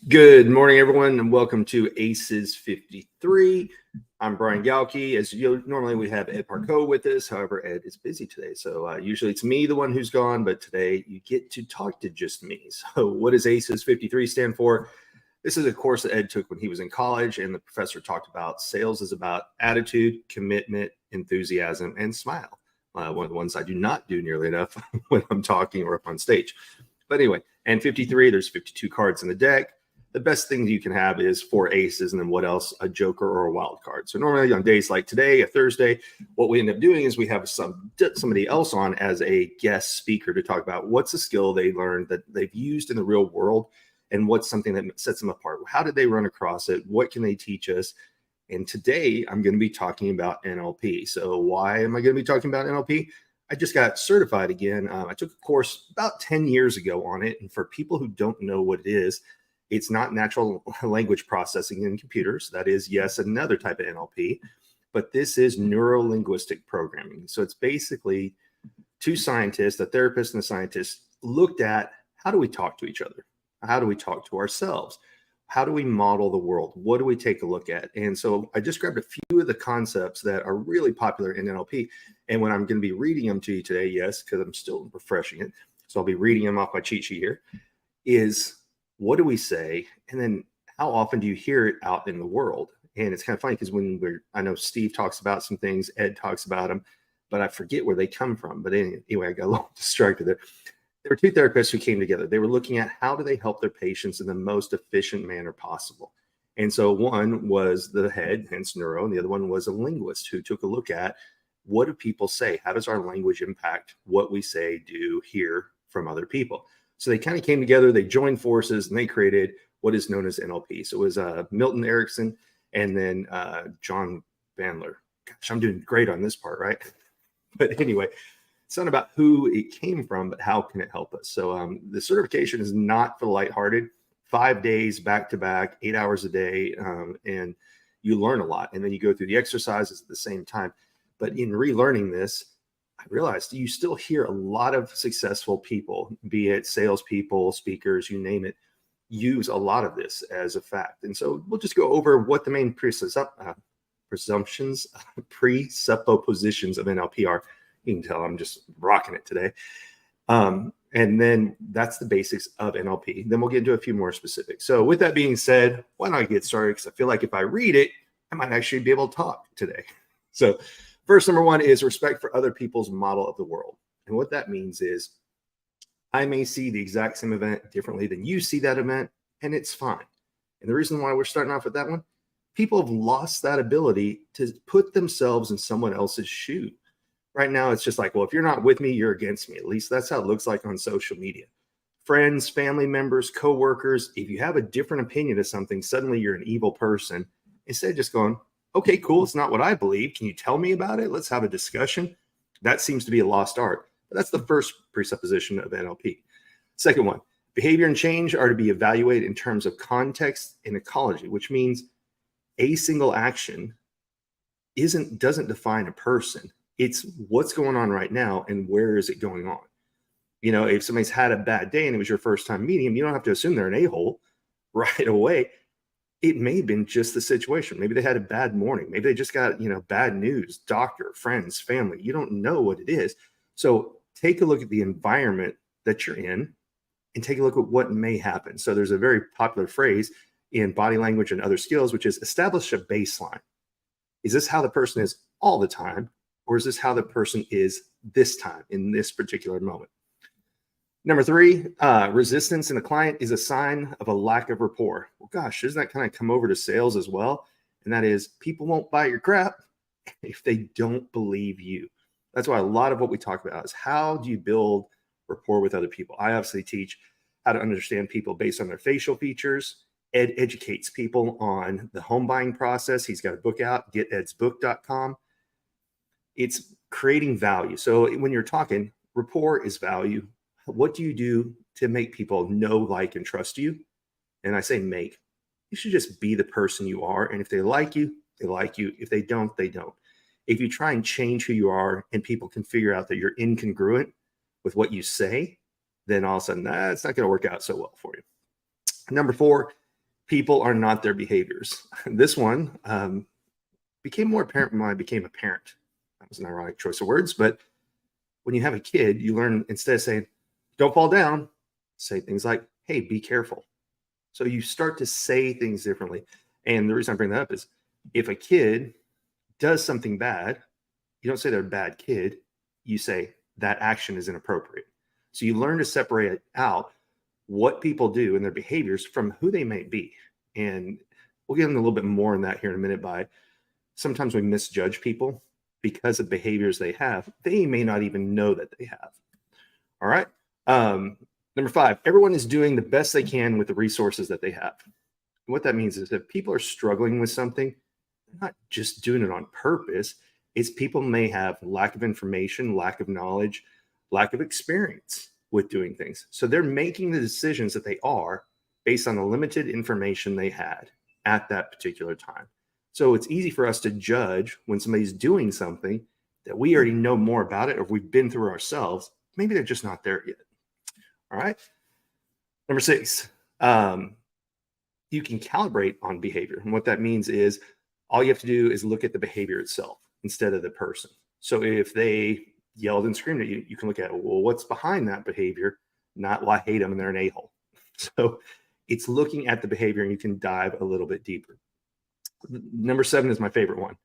Good morning, everyone, and welcome to Aces53. I'm Brian Galke. As normally, we have Ed Parco with us. However, Ed is busy today, so usually it's me, the one who's gone, but today you get to talk to just me. So what does Aces53 stand for? This is a course that Ed took when he was in college, and the professor talked about sales is about attitude, commitment, enthusiasm, and smile. One of the ones I do not do nearly enough when I'm talking or up on stage. But anyway, and 53, there's 52 cards in the deck. The best thing you can have is 4 aces, and then what else? A joker or a wild card. So normally on days like today, a Thursday, what we end up doing is we have somebody else on as a guest speaker to talk about what's a skill they learned that they've used in the real world and what's something that sets them apart. How did they run across it? What can they teach us? And today I'm going to be talking about NLP. So why am I going to be talking about NLP? I just got certified again. I took a course about 10 years ago on it. And for people who don't know what it is, it's not natural language processing in computers. That is, yes, another type of NLP, but this is neuro-linguistic programming. So it's basically two scientists, a therapist and a scientist, looked at how do we talk to each other? How do we talk to ourselves? How do we model the world? What do we take a look at? And so I just grabbed a few of the concepts that are really popular in NLP. And when I'm going to be reading them to you today, yes, because I'm still refreshing it, so I'll be reading them off my cheat sheet here, is what do we say? And then how often do you hear it out in the world? And it's kind of funny because I know Steve talks about some things, Ed talks about them, but I forget where they come from. But anyway, I got a little distracted there. There were two therapists who came together. They were looking at how do they help their patients in the most efficient manner possible. And so one was the head, hence neuro, and the other one was a linguist who took a look at what do people say? How does our language impact what we say, do, hear from other people? So they kind of came together, they joined forces, and they created what is known as NLP. So it was Milton Erickson and then John Bandler. Gosh, I'm doing great on this part, right? But anyway, it's not about who it came from, but how can it help us? So the certification is not for the lighthearted. 5 days back to back, 8 hours a day, and you learn a lot. And then you go through the exercises at the same time. But in relearning this, I realized you still hear a lot of successful people, be it salespeople, speakers, you name it, use a lot of this as a fact. And so we'll just go over what the main presuppositions of NLP are. You can tell I'm just rocking it today. And then that's the basics of NLP. Then we'll get into a few more specifics. So with that being said, why not get started? Because I feel like if I read it, I might actually be able to talk today. So first, number one is respect for other people's model of the world. And what that means is I may see the exact same event differently than you see that event, and it's fine. And the reason why we're starting off with that one, people have lost that ability to put themselves in someone else's shoe. Right now, it's just like, well, if you're not with me, you're against me. At least that's how it looks like on social media. Friends, family members, coworkers, if you have a different opinion of something, suddenly you're an evil person. Instead of just going, okay, cool, it's not what I believe. Can you tell me about it? Let's have a discussion. That seems to be a lost art. But that's the first presupposition of NLP. Second one, behavior and change are to be evaluated in terms of context and ecology, which means a single action doesn't define a person. It's what's going on right now and where is it going on. You know, if somebody's had a bad day and it was your first time meeting them, you don't have to assume they're an a-hole right away. It may have been just the situation. Maybe they had a bad morning. Maybe they just got, bad news, doctor, friends, family. You don't know what it is. So take a look at the environment that you're in and take a look at what may happen. So there's a very popular phrase in body language and other skills, which is establish a baseline. Is this how the person is all the time? Or is this how the person is this time in this particular moment? Number three, resistance in a client is a sign of a lack of rapport. Well, gosh, doesn't that kind of come over to sales as well? And that is people won't buy your crap if they don't believe you. That's why a lot of what we talk about is how do you build rapport with other people? I obviously teach how to understand people based on their facial features. Ed educates people on the home buying process. He's got a book out, getedsbook.com. It's creating value. So when you're talking, rapport is value. What do you do to make people know, like, and trust you? And I say make. You should just be the person you are. And if they like you, they like you. If they don't, they don't. If you try and change who you are and people can figure out that you're incongruent with what you say, then all of a sudden, it's not going to work out so well for you. Number four, People are not their behaviors. This one became more apparent when I became a parent. That was an ironic choice of words, but when you have a kid, you learn, instead of saying, don't fall down, say things like, hey, be careful. So you start to say things differently. And the reason I bring that up is if a kid does something bad, you don't say they're a bad kid. You say that action is inappropriate. So you learn to separate out what people do and their behaviors from who they may be. And we'll get into a little bit more on that here in a minute. By sometimes we misjudge people because of behaviors they have. They may not even know that they have. All right. Number 5, everyone is doing the best they can with the resources that they have. And what that means is if people are struggling with something, they're not just doing it on purpose. It's people may have lack of information, lack of knowledge, lack of experience with doing things. So they're making the decisions that they are based on the limited information they had at that particular time. So it's easy for us to judge when somebody's doing something that we already know more about it, or we've been through ourselves. Maybe they're just not there yet. All right. Number 6, you can calibrate on behavior. And what that means is all you have to do is look at the behavior itself instead of the person. So if they yelled and screamed at you, you can look at, well, what's behind that behavior? Not, well, I hate them and they're an a-hole. So it's looking at the behavior, and you can dive a little bit deeper. Number 7 is my favorite one.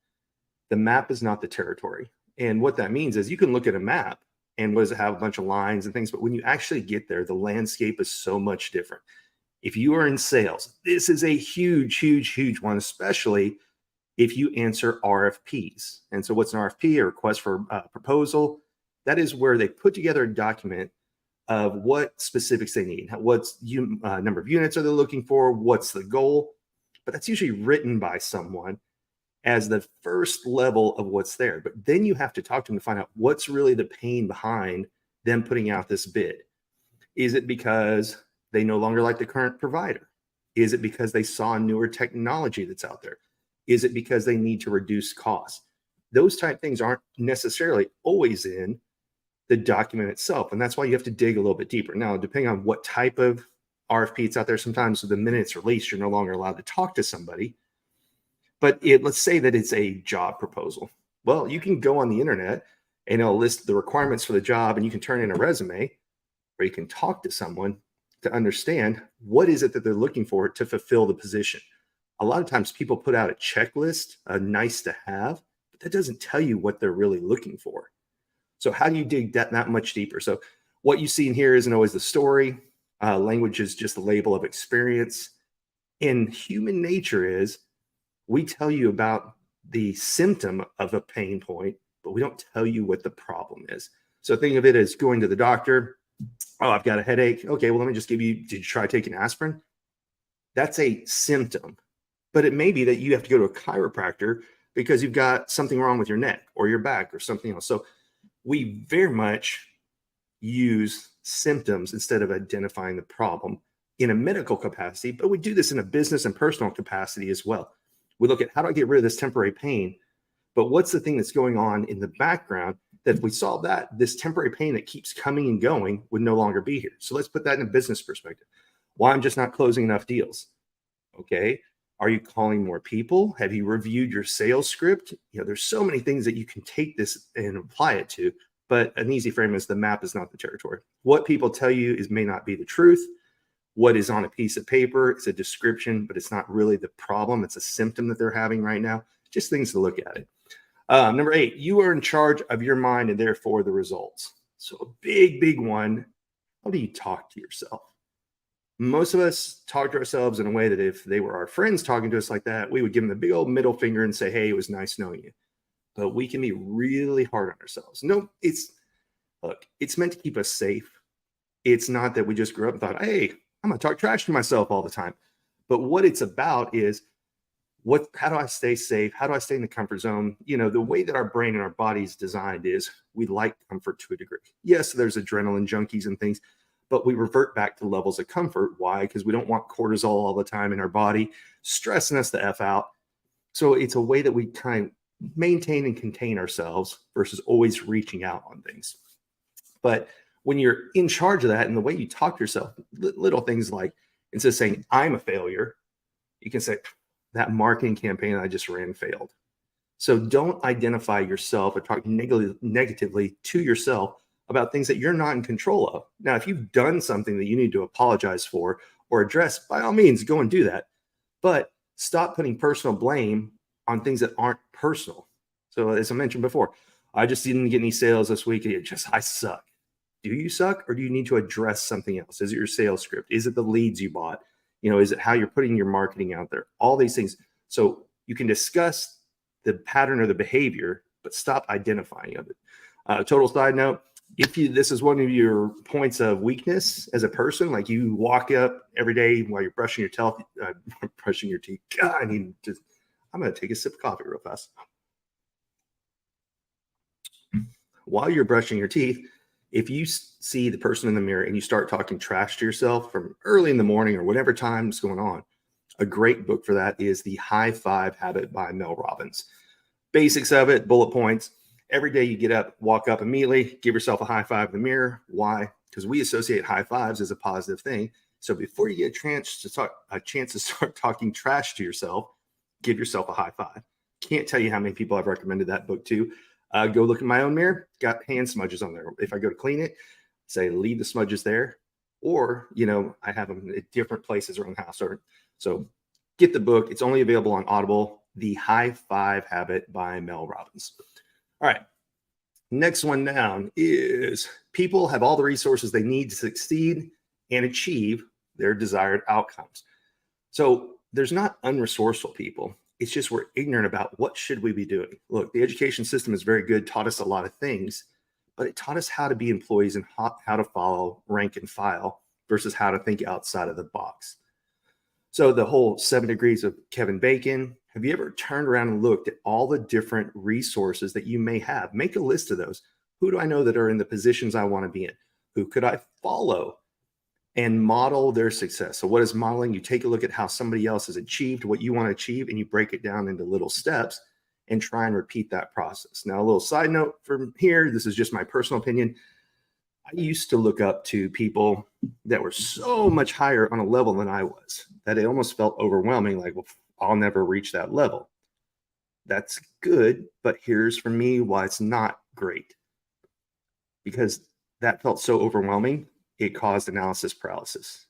The map is not the territory. And what that means is you can look at a map and what does it have? A bunch of lines and things. But when you actually get there, the landscape is so much different. If you are in sales, this is a huge, huge, huge one, especially if you answer RFPs. And so what's an RFP, a request for proposal? That is where they put together a document of what specifics they need. What's number of units are they looking for? What's the goal? But that's usually written by someone as the first level of what's there. But then you have to talk to them to find out what's really the pain behind them putting out this bid. Is it because they no longer like the current provider? Is it because they saw newer technology that's out there? Is it because they need to reduce costs? Those type of things aren't necessarily always in the document itself. And that's why you have to dig a little bit deeper. Now, depending on what type of RFP it's out there, sometimes the minute it's released, you're no longer allowed to talk to somebody. But let's say that it's a job proposal. Well, you can go on the internet and it'll list the requirements for the job, and you can turn in a resume, or you can talk to someone to understand what is it that they're looking for to fulfill the position. A lot of times people put out a checklist, a nice to have, but that doesn't tell you what they're really looking for. So how do you dig that much deeper? So what you see in here isn't always the story. Language is just a label of experience. And human nature is we tell you about the symptom of a pain point, but we don't tell you what the problem is. So think of it as going to the doctor. Oh, I've got a headache. Okay, well, let me just give you, did you try taking aspirin? That's a symptom. But it may be that you have to go to a chiropractor because you've got something wrong with your neck or your back or something else. So we very much use symptoms instead of identifying the problem in a medical capacity, but we do this in a business and personal capacity as well. We look at how do I get rid of this temporary pain, but what's the thing that's going on in the background that if we solve that, this temporary pain that keeps coming and going would no longer be here. So let's put that in a business perspective. Why I'm just not closing enough deals. Okay. Are you calling more people? Have you reviewed your sales script? There's so many things that you can take this and apply it to, but an easy frame is the map is not the territory. What people tell you may not be the truth. What is on a piece of paper is a description, but it's not really the problem. It's a symptom that they're having right now. Just things to look at it. Number 8, you are in charge of your mind and therefore the results. So a big, big one. How do you talk to yourself? Most of us talk to ourselves in a way that if they were our friends talking to us like that, we would give them the big old middle finger and say, hey, it was nice knowing you. But we can be really hard on ourselves. No, it's meant to keep us safe. It's not that we just grew up and thought, hey, I'm going to talk trash to myself all the time. But what it's about is how do I stay safe? How do I stay in the comfort zone? The way that our brain and our body is designed is we like comfort to a degree. Yes, there's adrenaline junkies and things, but we revert back to levels of comfort. Why? Because we don't want cortisol all the time in our body, stressing us the F out. So it's a way that we kind of maintain and contain ourselves versus always reaching out on things. But when you're in charge of that and the way you talk to yourself, little things like instead of saying I'm a failure, You can say, that marketing campaign I just ran failed. So don't identify yourself or talk negatively to yourself about things that you're not in control of. Now, if you've done something that you need to apologize for or address, by all means, go and do that. But stop putting personal blame on things that aren't personal. So as I mentioned before, I just didn't get any sales this week. I suck. Do you suck, or do you need to address something else? Is it your sales script? Is it the leads you bought? Is it how you're putting your marketing out there? All these things. So you can discuss the pattern or the behavior, but stop identifying of it. Total side note, if this is one of your points of weakness as a person, like you walk up every day while you're brushing your teeth. God, I'm going to take a sip of coffee real fast. While you're brushing your teeth, if you see the person in the mirror and you start talking trash to yourself from early in the morning or whatever time is going on, a great book for that is The High Five Habit by Mel Robbins. Basics of it, bullet points. Every day you get up, walk up immediately, give yourself a high five in the mirror. Why? Because we associate high fives as a positive thing. So before you get a chance to start talking trash to yourself, give yourself a high five. Can't tell you how many people I've recommended that book to. Go look in my own mirror, got hand smudges on there. If I go to clean it, say leave the smudges there, or I have them at different places around the house. So get the book. It's only available on Audible. The High Five Habit by Mel Robbins. All right. Next one down is people have all the resources they need to succeed and achieve their desired outcomes. So there's not unresourceful people. It's just we're ignorant about what should we be doing. Look, the education system is very good, taught us a lot of things, but it taught us how to be employees and how to follow rank and file versus how to think outside of the box. So the whole 7 degrees of Kevin Bacon, have you ever turned around and looked at all the different resources that you may have? Make a list of those. Who do I know that are in the positions I want to be in? Who could I follow and model their success? So what is modeling? You take a look at how somebody else has achieved what you want to achieve, and you break it down into little steps and try and repeat that process. Now, a little side note from here, this is just my personal opinion. I used to look up to people that were so much higher on a level than I was that it almost felt overwhelming, like, well, I'll never reach that level. That's good, but here's for me why it's not great. Because that felt so overwhelming, it caused analysis paralysis.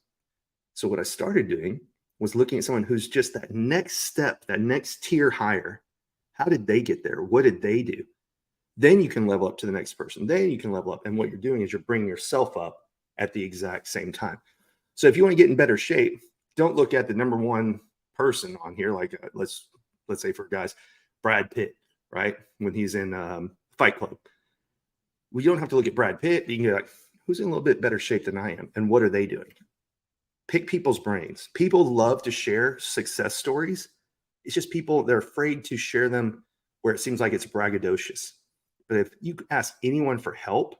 So what I started doing was looking at someone who's just that next step, that next tier higher. How did they get there? What did they do? Then you can level up to the next person. Then you can level up. And what you're doing is you're bringing yourself up at the exact same time. So if you want to get in better shape, don't look at the number one person on here. Like let's say for guys, Brad Pitt, right? When he's in Fight Club. Well, you don't have to look at Brad Pitt. You can get like, who's in a little bit better shape than I am? And what are they doing? Pick people's brains. People love to share success stories. It's just people, they're afraid to share them where it seems like it's braggadocious. But if you ask anyone for help,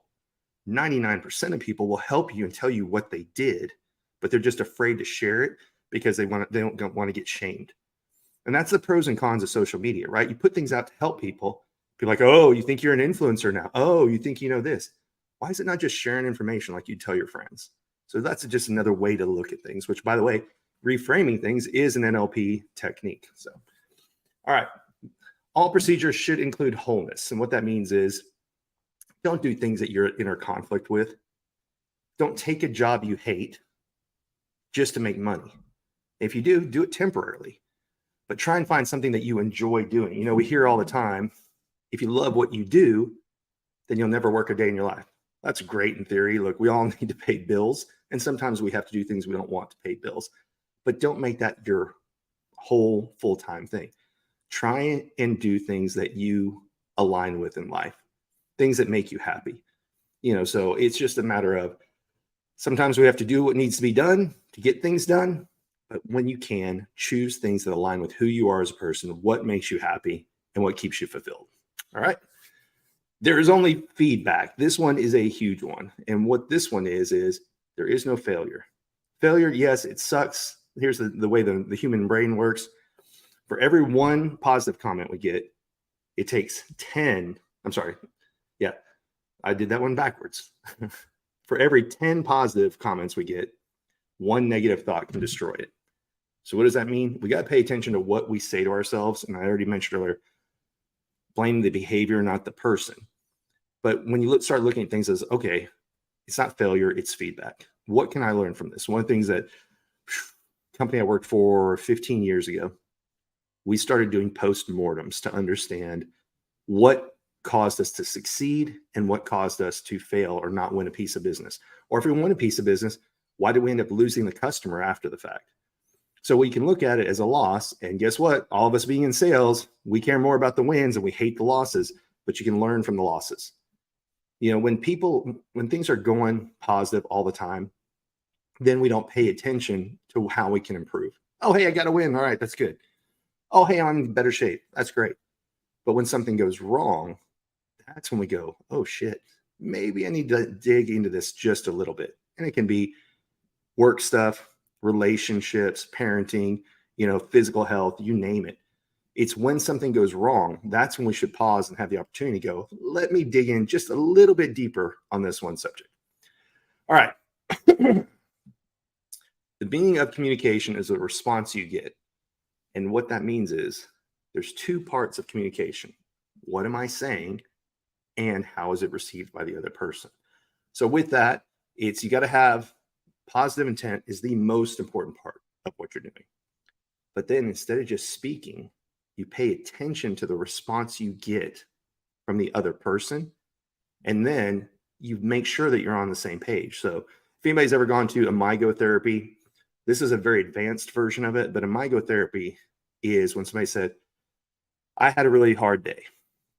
99% of people will help you and tell you what they did, but they're just afraid to share it because they don't want to get shamed. And that's the pros and cons of social media, right? You put things out to help people. People are like, oh, you think you're an influencer now? Oh, you think you know this? Why is it not just sharing information like you tell your friends? So that's just another way to look at things, which, by the way, reframing things is an NLP technique. So, all right. All procedures should include wholeness. And what that means is don't do things that you're in inner conflict with. Don't take a job you hate just to make money. If you do it temporarily. But try and find something that you enjoy doing. You know, we hear all the time, if you love what you do, then you'll never work a day in your life. That's great in theory. Look, we all need to pay bills. And sometimes we have to do things we don't want to pay bills. But don't make that your whole full-time thing. Try and do things that you align with in life. Things that make you happy. You know, so it's just a matter of sometimes we have to do what needs to be done to get things done. But when you can, choose things that align with who you are as a person, what makes you happy, and what keeps you fulfilled. All right. There is only feedback. This one is a huge one. And what this one is there is no failure. Failure, yes, it sucks. Here's the way the human brain works. For every one positive comment we get, it takes 10. I'm sorry. Yeah, I did that one backwards. For every 10 positive comments we get, one negative thought can destroy it. So what does that mean? We got to pay attention to what we say to ourselves. And I already mentioned earlier, blame the behavior, not the person. But when you start looking at things as, okay, it's not failure, it's feedback. What can I learn from this? One of the things that company I worked for 15 years ago, we started doing post-mortems to understand what caused us to succeed and what caused us to fail or not win a piece of business. Or if we won a piece of business, why did we end up losing the customer after the fact? So we can look at it as a loss. And guess what? All of us being in sales, we care more about the wins and we hate the losses, but you can learn from the losses. You know, when things are going positive all the time, then we don't pay attention to how we can improve. Oh, hey, I got to win. All right, that's good. Oh, hey, I'm in better shape. That's great. But when something goes wrong, that's when we go, oh shit, maybe I need to dig into this just a little bit. And it can be work stuff, relationships, parenting, physical health, you name it. It's when something goes wrong, that's when we should pause and have the opportunity to go, let me dig in just a little bit deeper on this one subject. All right. The meaning of communication is a response you get. And what that means is there's two parts of communication. What am I saying? And how is it received by the other person? So with that, you got to have positive intent is the most important part of what you're doing. But then instead of just speaking, you pay attention to the response you get from the other person. And then you make sure that you're on the same page. So if anybody's ever gone to a Mygotherapy, this is a very advanced version of it, but a Mygotherapy is when somebody said, I had a really hard day.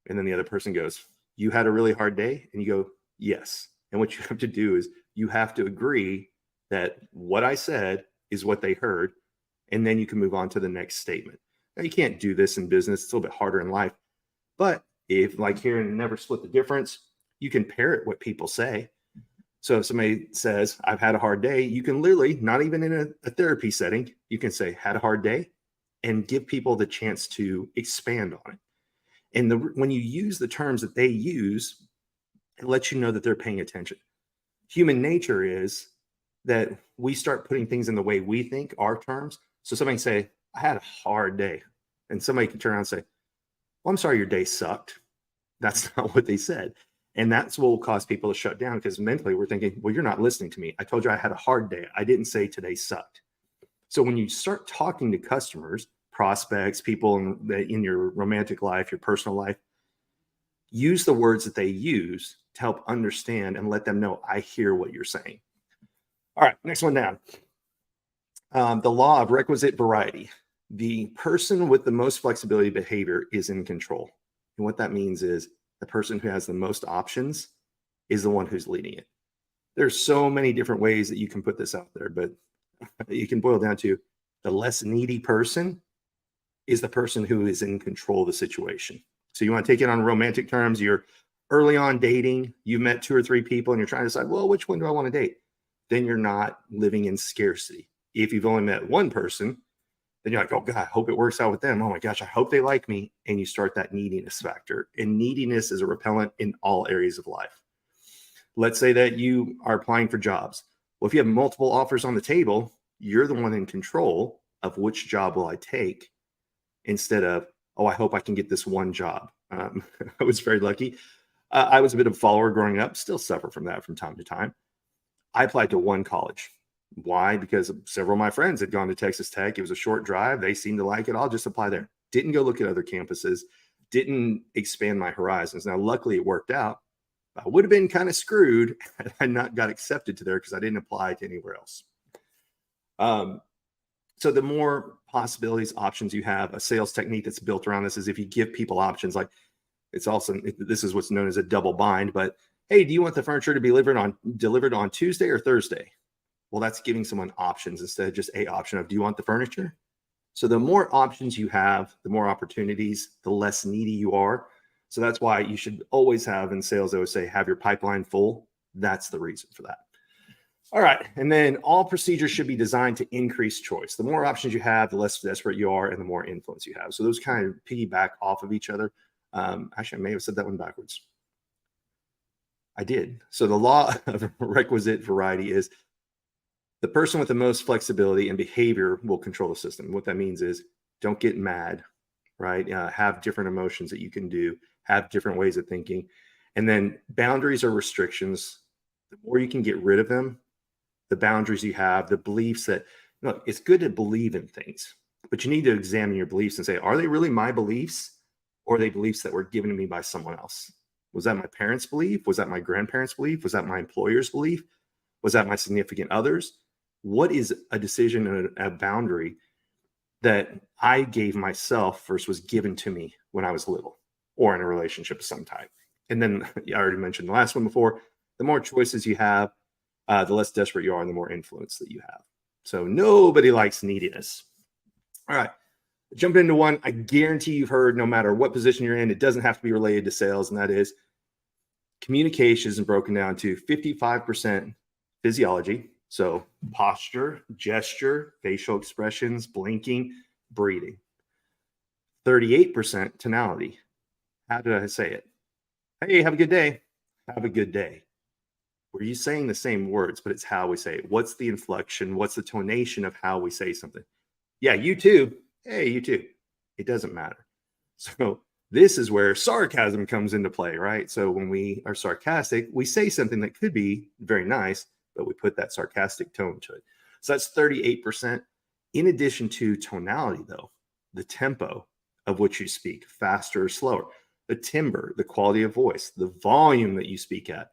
And then the other person goes, you had a really hard day? And you go, yes. And what you have to do is you have to agree that what I said is what they heard. And then you can move on to the next statement. Now, you can't do this in business. It's a little bit harder in life. But if, like here in Never Split the Difference, you can parrot what people say. So if somebody says, I've had a hard day, you can literally, not even in a therapy setting, you can say, had a hard day, and give people the chance to expand on it. And when you use the terms that they use, it lets you know that they're paying attention. Human nature is that we start putting things in the way we think, our terms. So somebody can say, I had a hard day. And somebody can turn around and say, well, I'm sorry, your day sucked. That's not what they said. And that's what will cause people to shut down because mentally we're thinking, well, you're not listening to me. I told you I had a hard day. I didn't say today sucked. So when you start talking to customers, prospects, people in your romantic life, your personal life, use the words that they use to help understand and let them know, I hear what you're saying. All right, next one down. The law of requisite variety. The person with the most flexibility behavior is in control. And what that means is the person who has the most options is the one who's leading it. There's so many different ways that you can put this out there, but you can boil down to the less needy person is the person who is in control of the situation. So you want to take it on romantic terms. You're early on dating, you've met 2 or 3 people and you're trying to decide, well, which one do I want to date? Then you're not living in scarcity. If you've only met one person, then you're like, oh God, I hope it works out with them. Oh my gosh, I hope they like me. And you start that neediness factor. And neediness is a repellent in all areas of life. Let's say that you are applying for jobs. Well, if you have multiple offers on the table, you're the one in control of which job will I take instead of, oh, I hope I can get this one job. I was very lucky. I was a bit of a follower growing up, still suffer from that from time to time. I applied to one college. Why? Because several of my friends had gone to Texas Tech. It was a short drive. They seemed to like it. I'll just apply there. Didn't go look at other campuses. Didn't expand my horizons. Now, luckily, it worked out. I would have been kind of screwed had I not got accepted to there because I didn't apply to anywhere else. So the more possibilities, options you have, a sales technique that's built around this is if you give people options, like this is what's known as a double bind, but hey, do you want the furniture to be delivered on Tuesday or Thursday? Well, that's giving someone options instead of just a option of, do you want the furniture? So the more options you have, the more opportunities, the less needy you are. So that's why you should always have in sales, they would say, have your pipeline full. That's the reason for that. All right. And then all procedures should be designed to increase choice. The more options you have, the less desperate you are and the more influence you have. So those kind of piggyback off of each other. Actually, I may have said that one backwards. I did. So the law of requisite variety is The person with the most flexibility and behavior will control the system. What that means is don't get mad, right? Have different emotions that you can do, have different ways of thinking. And then boundaries or restrictions, the more you can get rid of them, the boundaries you have, the beliefs that, look, it's good to believe in things, but you need to examine your beliefs and say, are they really my beliefs, or are they beliefs that were given to me by someone else? Was that my parents' belief? Was that my grandparents' belief? Was that my employer's belief? Was that my significant others? What is a decision and a boundary that I gave myself versus was given to me when I was little or in a relationship of some type? And then I already mentioned the last one before, the more choices you have, the less desperate you are and the more influence that you have. So nobody likes neediness. All right, jump into one I guarantee you've heard no matter what position you're in. It doesn't have to be related to sales, and that is communication is broken down to 55% physiology. So posture, gesture, facial expressions, blinking, breathing. 38% tonality. How did I say it? Hey, have a good day. Have a good day. Were you saying the same words, but it's how we say it. What's the inflection? What's the tonation of how we say something? Yeah, you too. Hey, you too. It doesn't matter. So this is where sarcasm comes into play, right? So when we are sarcastic, we say something that could be very nice, but we put that sarcastic tone to it. So that's 38%. In addition to tonality, though, the tempo of which you speak, faster or slower, the timbre, the quality of voice, the volume that you speak at.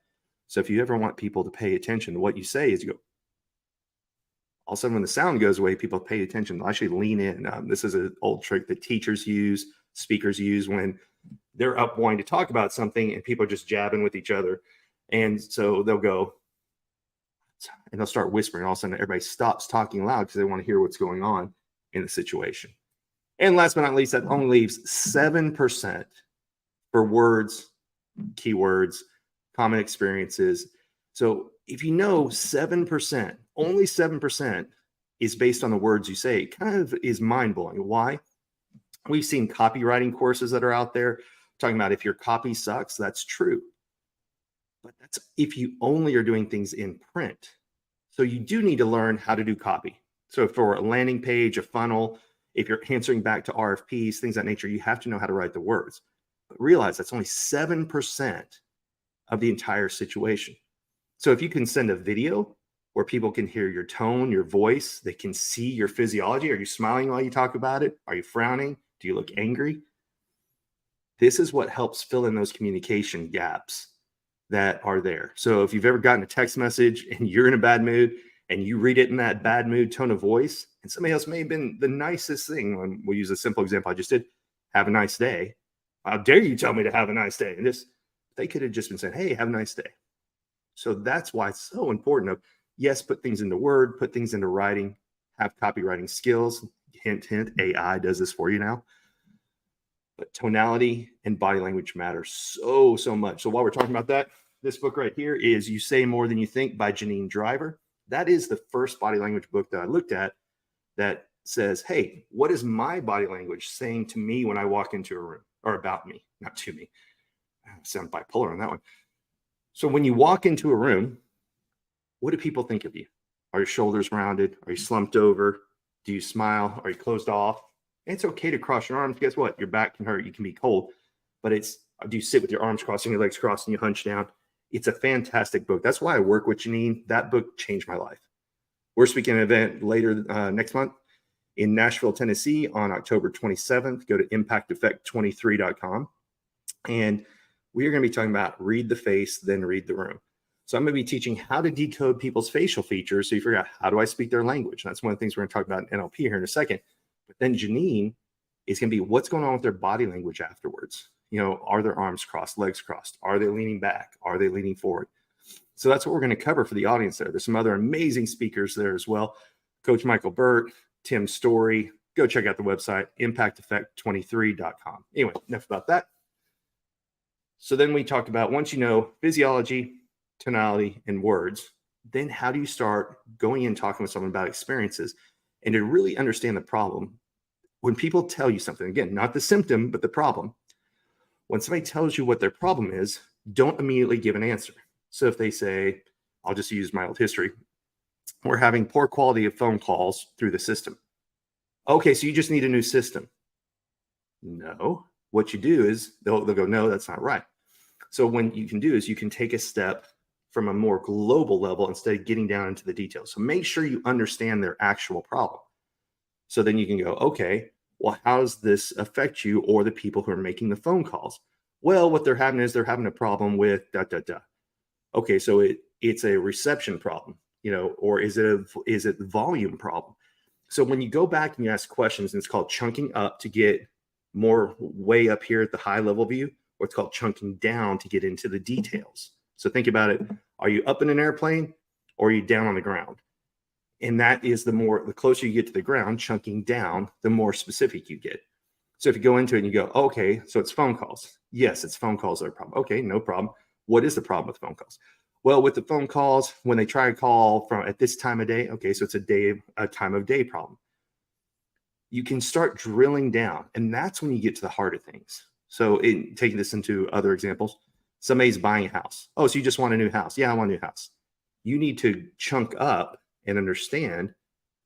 So if you ever want people to pay attention to what you say, is you go, all of a sudden when the sound goes away, people pay attention. They'll actually lean in. This is an old trick that teachers use, speakers use when they're up wanting to talk about something and people are just jabbing with each other. And so they'll go, and they'll start whispering. All of a sudden, everybody stops talking loud because they want to hear what's going on in the situation. And last but not least, that only leaves 7% for words, keywords, common experiences. So if you know 7%, only 7% is based on the words you say, it kind of is mind-blowing. Why? We've seen copywriting courses that are out there talking about if your copy sucks, that's true. But that's if you only are doing things in print. So you do need to learn how to do copy. So for a landing page, a funnel, if you're answering back to RFPs, things of that nature, you have to know how to write the words. But realize that's only 7% of the entire situation. So if you can send a video where people can hear your tone, your voice, they can see your physiology. Are you smiling while you talk about it? Are you frowning? Do you look angry? This is what helps fill in those communication gaps that are there. So if you've ever gotten a text message and you're in a bad mood and you read it in that bad mood tone of voice, and somebody else may have been the nicest thing, when we'll use a simple example I just did, have a nice day. How dare you tell me to have a nice day? And they could have just been saying, hey, have a nice day. So that's why it's so important of, yes, put things into Word, put things into writing, have copywriting skills. Hint, hint, AI does this for you now. But tonality and body language matter so, so much. So while we're talking about that, this book right here is You Say More Than You Think by Janine Driver. That is the first body language book that I looked at that says, hey, what is my body language saying to me when I walk into a room, or about me, not to me. I sound bipolar on that one. So when you walk into a room, what do people think of you? Are your shoulders rounded? Are you slumped over? Do you smile? Are you closed off? And it's okay to cross your arms. Guess what? Your back can hurt. You can be cold. But do you sit with your arms crossed and your legs crossed and you hunch down? It's a fantastic book. That's why I work with Janine. That book changed my life. We're speaking at an event later next month in Nashville, Tennessee on October 27th. Go to impacteffect23.com. And we are going to be talking about read the face, then read the room. So I'm going to be teaching how to decode people's facial features so you figure out, how do I speak their language? And that's one of the things we're going to talk about in NLP here in a second. But then Janine is going to be what's going on with their body language afterwards. You know, are their arms crossed, legs crossed? Are they leaning back? Are they leaning forward? So that's what we're going to cover for the audience there. There's some other amazing speakers there as well. Coach Michael Burt, Tim Story. Go check out the website, impacteffect23.com. Anyway, enough about that. So then we talked about, once you know physiology, tonality, and words, then how do you start going in and talking with someone about experiences and to really understand the problem? When people tell you something, again, not the symptom, but the problem. When somebody tells you what their problem is, don't immediately give an answer. So if they say, I'll just use my old history. we're having poor quality of phone calls through the system. Okay, so you just need a new system. No, what you do is they'll go, no, that's not right. So when you can do is you can take a step from a more global level instead of getting down into the details. So make sure you understand their actual problem. So then you can go, okay, well, how does this affect you or the people who are making the phone calls? Well, what they're having is they're having a problem with da da da. Okay, so it's a reception problem, or is it the volume problem? So when you go back and you ask questions, and it's called chunking up to get more way up here at the high level view, or it's called chunking down to get into the details. So think about it. Are you up in an airplane or are you down on the ground? And that is the closer you get to the ground, chunking down, the more specific you get. So if you go into it and you go, okay, so it's phone calls. Yes, it's phone calls that are a problem. Okay, no problem. What is the problem with phone calls? Well, with the phone calls, when they try to call from at this time of day, okay, so it's a time of day problem. You can start drilling down, and that's when you get to the heart of things. So taking this into other examples, somebody's buying a house. Oh, so you just want a new house? Yeah, I want a new house. You need to chunk up and understand,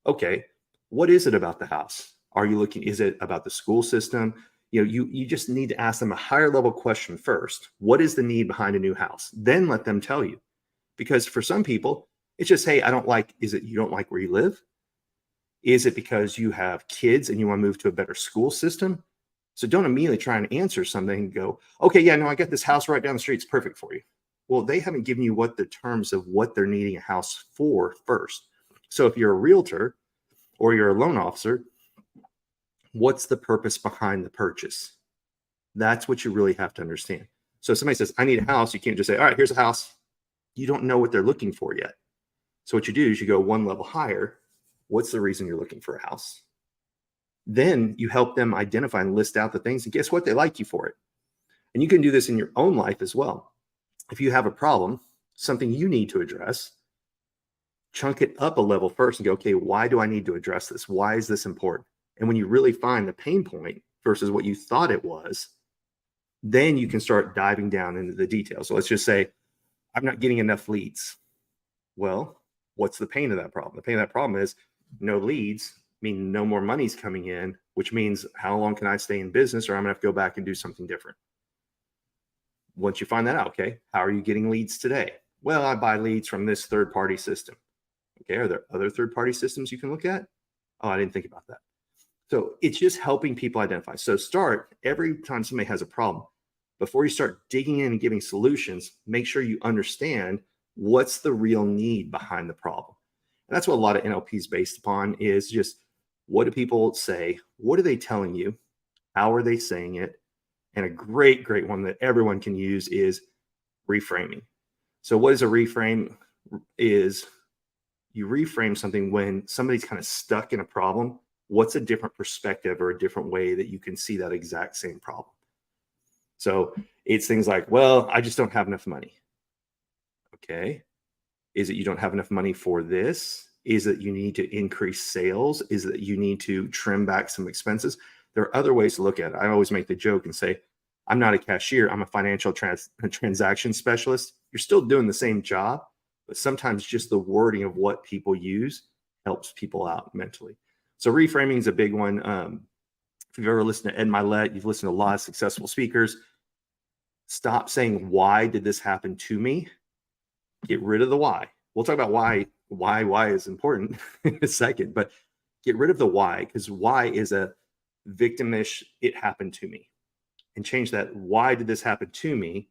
okay, what is it about the house? Is it about the school system? You just need to ask them a higher level question first. What is the need behind a new house? Then let them tell you. Because for some people, it's just, hey, is it you don't like where you live? Is it because you have kids and you want to move to a better school system? So don't immediately try and answer something and go, okay, yeah, no, I got this house right down the street. It's perfect for you. Well, they haven't given you what the terms of what they're needing a house for first. So if you're a realtor or you're a loan officer, what's the purpose behind the purchase? That's what you really have to understand. So if somebody says, I need a house, you can't just say, all right, here's a house. You don't know what they're looking for yet. So what you do is you go one level higher. What's the reason you're looking for a house? Then you help them identify and list out the things, and guess what? They like you for it. And you can do this in your own life as well. If you have a problem, something you need to address, chunk it up a level first and go, okay, why do I need to address this? Why is this important? And when you really find the pain point versus what you thought it was, then you can start diving down into the details. So let's just say, I'm not getting enough leads. Well, what's the pain of that problem? The pain of that problem is no leads mean no more money's coming in, which means how long can I stay in business, or I'm gonna have to go back and do something different. Once you find that out, okay, how are you getting leads today? Well, I buy leads from this third-party system. Okay, are there other third-party systems you can look at? Oh, I didn't think about that. So it's just helping people identify. So start every time somebody has a problem, before you start digging in and giving solutions, make sure you understand what's the real need behind the problem. And that's what a lot of NLP is based upon, is just what do people say? What are they telling you? How are they saying it? And a great one that everyone can use is reframing. So what is a reframe? Is you reframe something when somebody's kind of stuck in a problem. What's a different perspective or a different way that you can see that exact same problem? So it's things like, well, I just don't have enough money. Okay. Is it you don't have enough money for this? Is it you need to increase sales? Is it you need to trim back some expenses? There are other ways to look at it. I always make the joke and say, I'm not a cashier. I'm a financial transaction specialist. You're still doing the same job, but sometimes just the wording of what people use helps people out mentally. So reframing is a big one. If you've ever listened to Ed Mylett, you've listened to a lot of successful speakers. Stop saying, why did this happen to me? Get rid of the why. We'll talk about why is important in a second, but get rid of the why, because why is a victimish, it happened to me. And change that, why did this happen to me,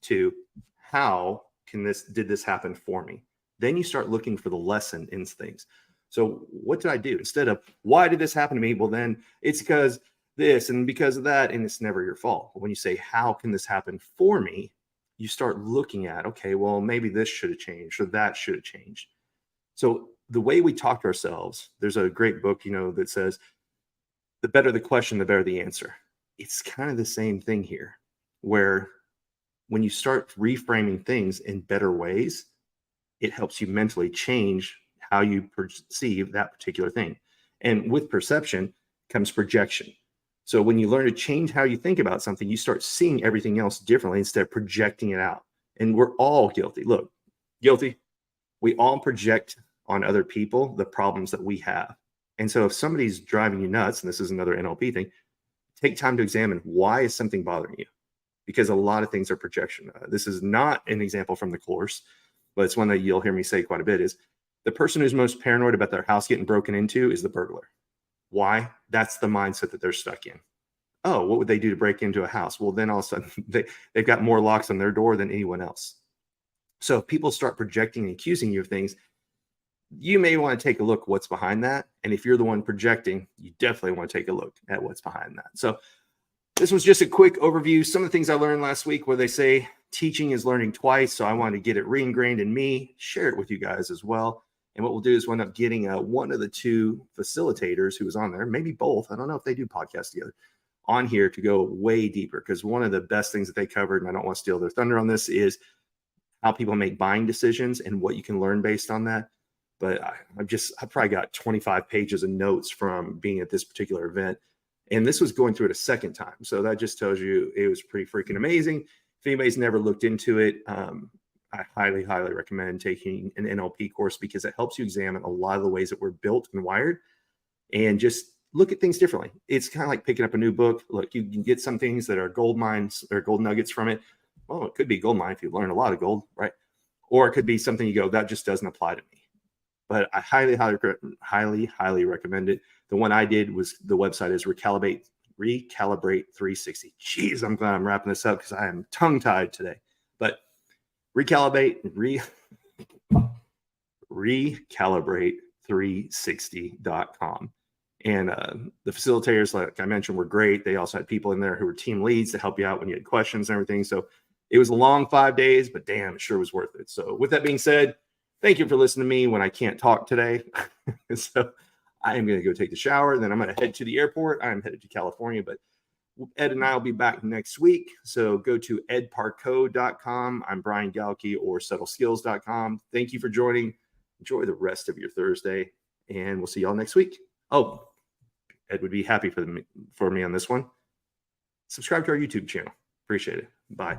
to how did this happen for me? Then you start looking for the lesson in things. So what did I do? Instead of why did this happen to me? Well, then it's because this and because of that, and it's never your fault. When you say, how can this happen for me? You start looking at, okay, well, maybe this should have changed or that should have changed. So the way we talk to ourselves, there's a great book, that says, the better the question, the better the answer. It's kind of the same thing here, where when you start reframing things in better ways, it helps you mentally change how you perceive that particular thing. And with perception comes projection. So when you learn to change how you think about something, you start seeing everything else differently instead of projecting it out. And we're all guilty. Look, guilty. We all project on other people the problems that we have. And so if somebody's driving you nuts, and this is another NLP thing, take time to examine, why is something bothering you? Because a lot of things are projection. This is not an example from the course, but it's one that you'll hear me say quite a bit, is the person who's most paranoid about their house getting broken into is the burglar. Why? That's the mindset that they're stuck in. Oh, what would they do to break into a house? Well, then all of a sudden they've got more locks on their door than anyone else. So if people start projecting and accusing you of things, you may want to take a look what's behind that. And if you're the one projecting, you definitely want to take a look at what's behind that. So this was just a quick overview. Some of the things I learned last week, where they say teaching is learning twice. So I wanted to get it re-ingrained in me, share it with you guys as well. And what we'll do is we'll end up getting one of the two facilitators who was on there, maybe both. I don't know if they do podcasts together, on here to go way deeper. Because one of the best things that they covered, and I don't want to steal their thunder on this, is how people make buying decisions and what you can learn based on that. But I probably got 25 pages of notes from being at this particular event. And this was going through it a second time. So that just tells you it was pretty freaking amazing. If anybody's never looked into it, I highly, highly recommend taking an NLP course, because it helps you examine a lot of the ways that we're built and wired and just look at things differently. It's kind of like picking up a new book. Look, you can get some things that are gold mines or gold nuggets from it. Well, it could be gold mine if you learn a lot of gold, right? Or it could be something you go, that just doesn't apply to me. But I highly, highly, highly recommend it. The one I did was, the website is Recalibrate 360. Jeez, I'm glad I'm wrapping this up because I am tongue-tied today. But recalibrate360.com. And the facilitators, like I mentioned, were great. They also had people in there who were team leads to help you out when you had questions and everything. So it was a long 5 days, but damn, it sure was worth it. So with that being said, thank you for listening to me when I can't talk today. So I am going to go take the shower, and then I'm going to head to the airport. I'm headed to California, but Ed and I will be back next week. So go to edparco.com. I'm Brian Galke, or subtleskills.com. Thank you for joining. Enjoy the rest of your Thursday, and we'll see y'all next week. Oh, Ed would be happy for me on this one. Subscribe to our YouTube channel. Appreciate it. Bye.